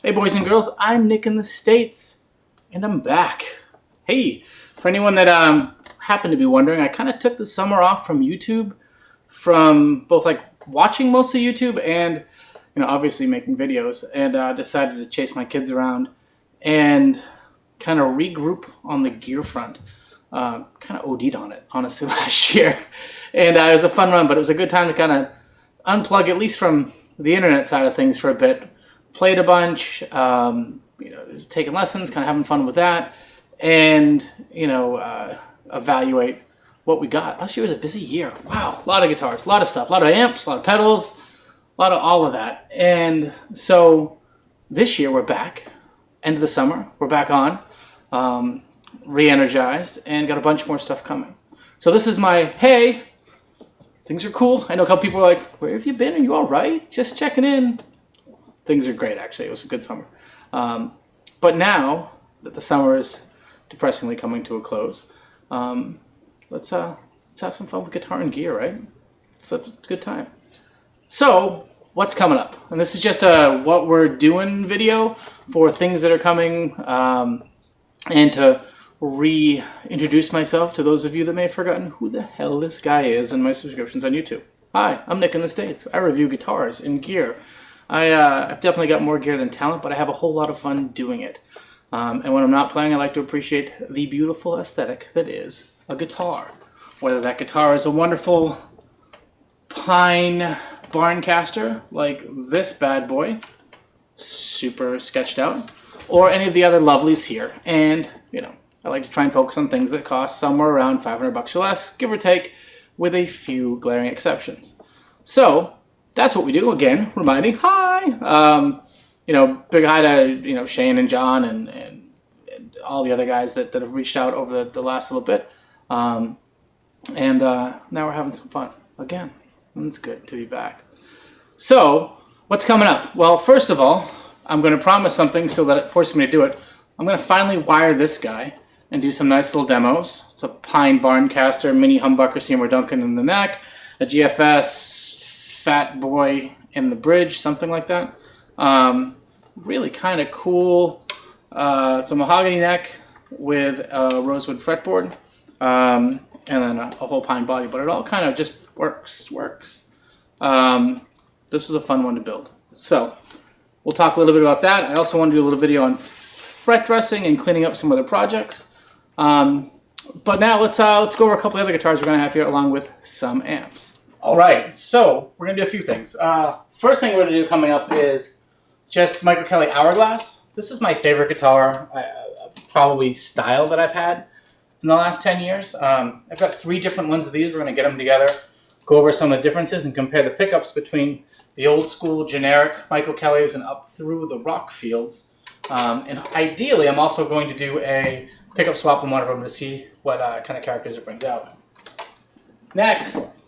Hey boys and girls, I'm Nick in the States, and I'm back. Hey, for anyone that happened to be wondering, I kind of took the summer off from YouTube, from both like watching mostly YouTube and obviously making videos, and decided to chase my kids around and kind of regroup on the gear front. Kind of OD'd on it, honestly, last year. And it was a fun run, but it was a good time to kind of unplug, at least from the internet side of things for a bit. Played a bunch, taking lessons, kind of having fun with that, and, evaluate what we got. Last year was a busy year. Wow, a lot of guitars, a lot of stuff, a lot of amps, a lot of pedals, a lot of all of that. And so this year we're back, end of the summer, we're back on, re-energized, and got a bunch more stuff coming. So this is my, hey, things are cool. I know a couple people are like, where have you been? Are you all right? Just checking in. Things are great, actually. It was a good summer. But now that the summer is depressingly coming to a close, let's have some fun with guitar and gear, right? It's a good time. So, what's coming up? And this is just a what we're doing video for things that are coming, and to reintroduce myself to those of you that may have forgotten who the hell this guy is and my subscriptions on YouTube. Hi, I'm Nick in the States. I review guitars and gear. I've definitely got more gear than talent, but I have a whole lot of fun doing it. And when I'm not playing, I like to appreciate the beautiful aesthetic that is a guitar. Whether that guitar is a wonderful pine barncaster, like this bad boy, super sketched out, or any of the other lovelies here. And, I like to try and focus on things that cost somewhere around $500 or less, give or take, with a few glaring exceptions. So, that's what we do. Again, reminding, hi! Big hi to, Shane and John and all the other guys that have reached out over the last little bit. Now we're having some fun. Again, it's good to be back. So, what's coming up? Well, first of all, I'm going to promise something so that it forces me to do it. I'm going to finally wire this guy and do some nice little demos. It's a Pine Barncaster Mini Humbucker Seymour Duncan in the neck, a GFS Fat Boy in the bridge, something like that. Really kind of cool. It's a mahogany neck with a rosewood fretboard, and then a whole pine body, but it all kind of just works. This was a fun one to build. So we'll talk a little bit about that. I also want to do a little video on fret dressing and cleaning up some other projects. But now let's go over a couple of other guitars we're going to have here, along with some amps. All right, so we're going to do a few things. First thing we're going to do coming up is just Michael Kelly Hourglass. This is my favorite guitar, probably style that I've had in the last 10 years. I've got 3 different ones of these. We're going to get them together, go over some of the differences, and compare the pickups between the old school generic Michael Kellys and up through the rock fields. And ideally, I'm also going to do a pickup swap on one of them to see what kind of characters it brings out. Next,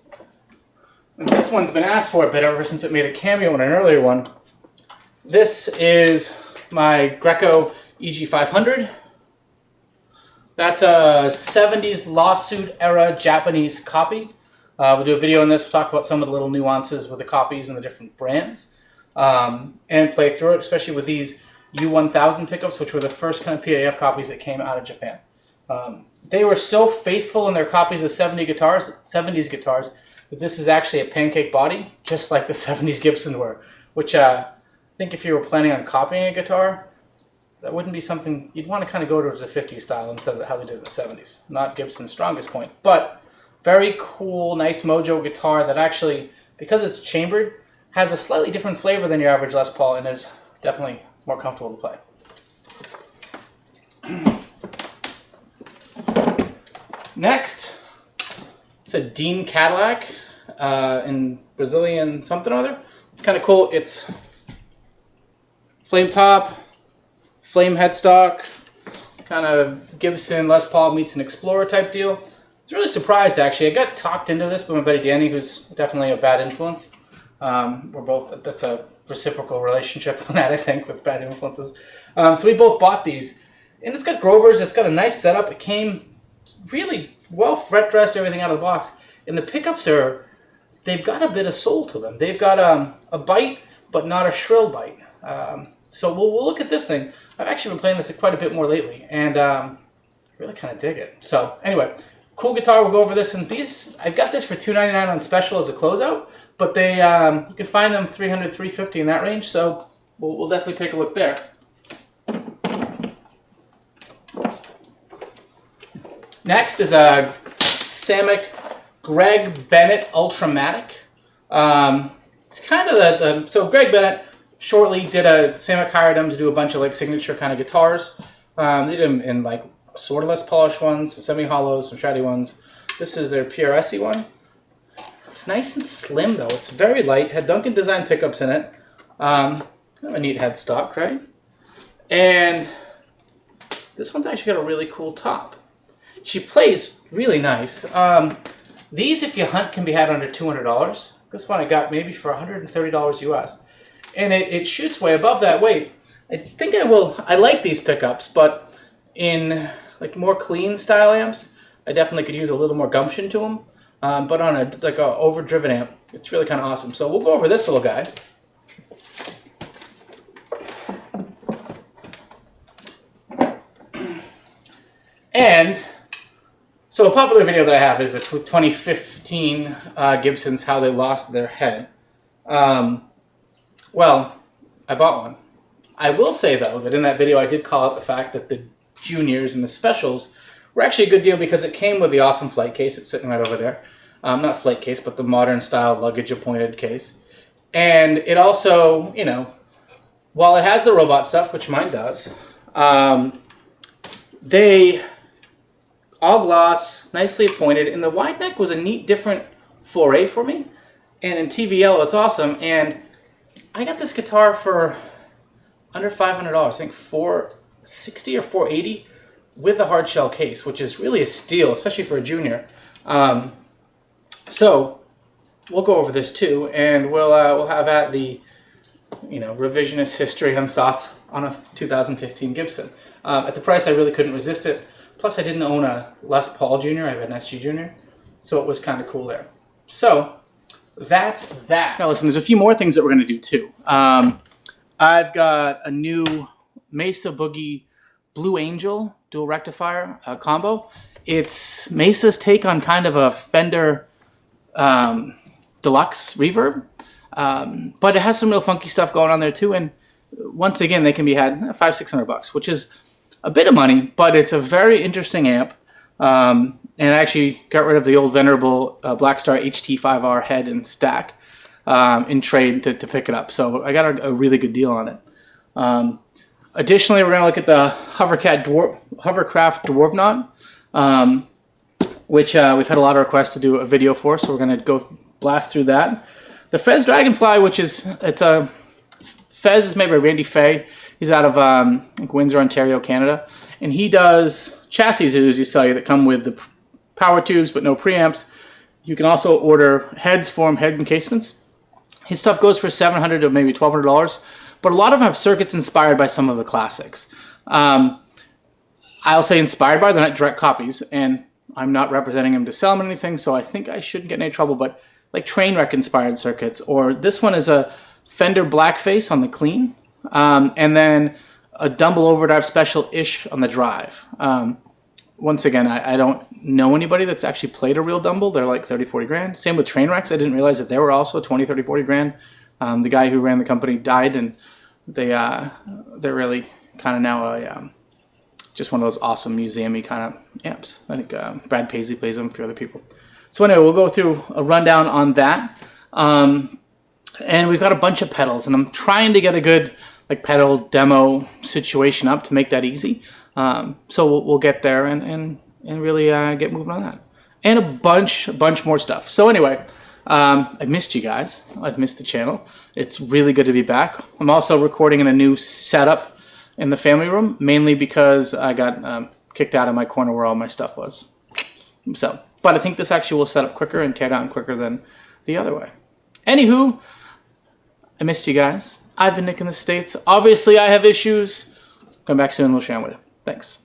and this one's been asked for a bit ever since it made a cameo in an earlier one. This is my Greco EG500. That's a 70s lawsuit era Japanese copy. We'll do a video on this. We'll talk about some of the little nuances with the copies and the different brands, and play through it, especially with these U1000 pickups, which were the first kind of PAF copies that came out of Japan. They were so faithful in their copies of 70s guitars, that this is actually a pancake body, just like the 70s Gibson were, which I think if you were planning on copying a guitar, that wouldn't be something you'd want to kind of go towards the 50s style instead of how they did in the 70s. Not Gibson's strongest point, but very cool, nice mojo guitar that actually, because it's chambered, has a slightly different flavor than your average Les Paul and is definitely more comfortable to play. Next, it's a Dean Cadillac in Brazilian something or other. It's kind of cool. It's flame top, flame headstock, kind of Gibson Les Paul meets an Explorer type deal. I was really surprised, actually. I got talked into this by my buddy Danny, who's definitely a bad influence. That's a reciprocal relationship on that, I think, with bad influences. So we both bought these. And it's got Grovers, it's got a nice setup. It came really well fret dressed, everything out of the box. And the pickups they've got a bit of soul to them. They've got a bite, but not a shrill bite. So we'll look at this thing. I've actually been playing this quite a bit more lately, and I really kind of dig it. So anyway, cool guitar. We'll go over this, and these I've got this for $2.99 on special as a closeout, but they you can find them $300, $350 in that range. So we'll definitely take a look there. Next is a Samick Greg Bennett Ultramatic. It's kind of so Greg Bennett shortly did Samick hired him to do a bunch of like signature kind of guitars. They did them in like sort of less polished ones, some semi-hollows, some shreddy ones. This is their PRS-y one. It's nice and slim though. It's very light. Had Duncan design pickups in it. Kind of a neat headstock, right? And this one's actually got a really cool top. She plays really nice. These, if you hunt, can be had under $200. This one I got maybe for $130 US. And it shoots way above that weight. I think I like these pickups, but in like more clean style amps, I definitely could use a little more gumption to them. But on a overdriven amp, it's really kind of awesome. So we'll go over this little guy. And so a popular video that I have is the 2015 Gibson's How They Lost Their Head. Well, I bought one. I will say, though, that in that video I did call out the fact that the juniors and the specials were actually a good deal because it came with the awesome flight case. It's sitting right over there. Not flight case, but the modern style luggage appointed case. And it also, you know, while it has the robot stuff, which mine does, they all gloss, nicely appointed, and the wide neck was a neat different foray for me. And in TVL, it's awesome. And I got this guitar for under $500. I think $460 or $480 with the hard shell case, which is really a steal, especially for a junior. So we'll go over this too, and we'll have at the revisionist history and thoughts on a 2015 Gibson. At the price, I really couldn't resist it. Plus, I didn't own a Les Paul Junior. I have an SG Junior, so it was kind of cool there. So that's that. Now listen, there's a few more things that we're going to do too. I've got a new Mesa Boogie Blue Angel dual rectifier combo. It's Mesa's take on kind of a Fender deluxe reverb, but it has some real funky stuff going on there too. And once again, they can be had $500-600, which is a bit of money, but it's a very interesting amp. And I actually got rid of the old venerable Blackstar HT5R head and stack in trade to pick it up. So I got a really good deal on it. Additionally, we're going to look at the Hovercraft Dwarf Knot, which we've had a lot of requests to do a video for, so we're going to go blast through that. The Fez Dragonfly, Fez is made by Randy Fay. He's out of Windsor, Ontario, Canada. And he does chassis, as you sell you, that come with the power tubes but no preamps. You can also order heads for him, head encasements. His stuff goes for $700 to maybe $1,200, but a lot of them have circuits inspired by some of the classics. I'll say inspired by, they're not direct copies, and I'm not representing him to sell them or anything, so I think I shouldn't get in any trouble, but like Trainwreck inspired circuits, or this one is a Fender Blackface on the clean, and then a Dumble Overdrive Special-ish on the drive. Once again, I don't know anybody that's actually played a real Dumble. They're like 30, 40 grand. Same with Trainwrecks. I didn't realize that they were also 20, 30, 40 grand. The guy who ran the company died, and they're really kind of now just one of those awesome museum-y kind of amps. I think Brad Paisley plays them, a few other people. So anyway, we'll go through a rundown on that. And we've got a bunch of pedals, and I'm trying to get a good pedal demo situation up to make that easy. So we'll get there and really get moving on that. And a bunch more stuff. So anyway, I've missed you guys. I've missed the channel. It's really good to be back. I'm also recording in a new setup in the family room, mainly because I got kicked out of my corner where all my stuff was. So, but I think this actually will set up quicker and tear down quicker than the other way. Anywho, I missed you guys. I've been Nick in the States. Obviously, I have issues. Come back soon. We'll share them with you. Thanks.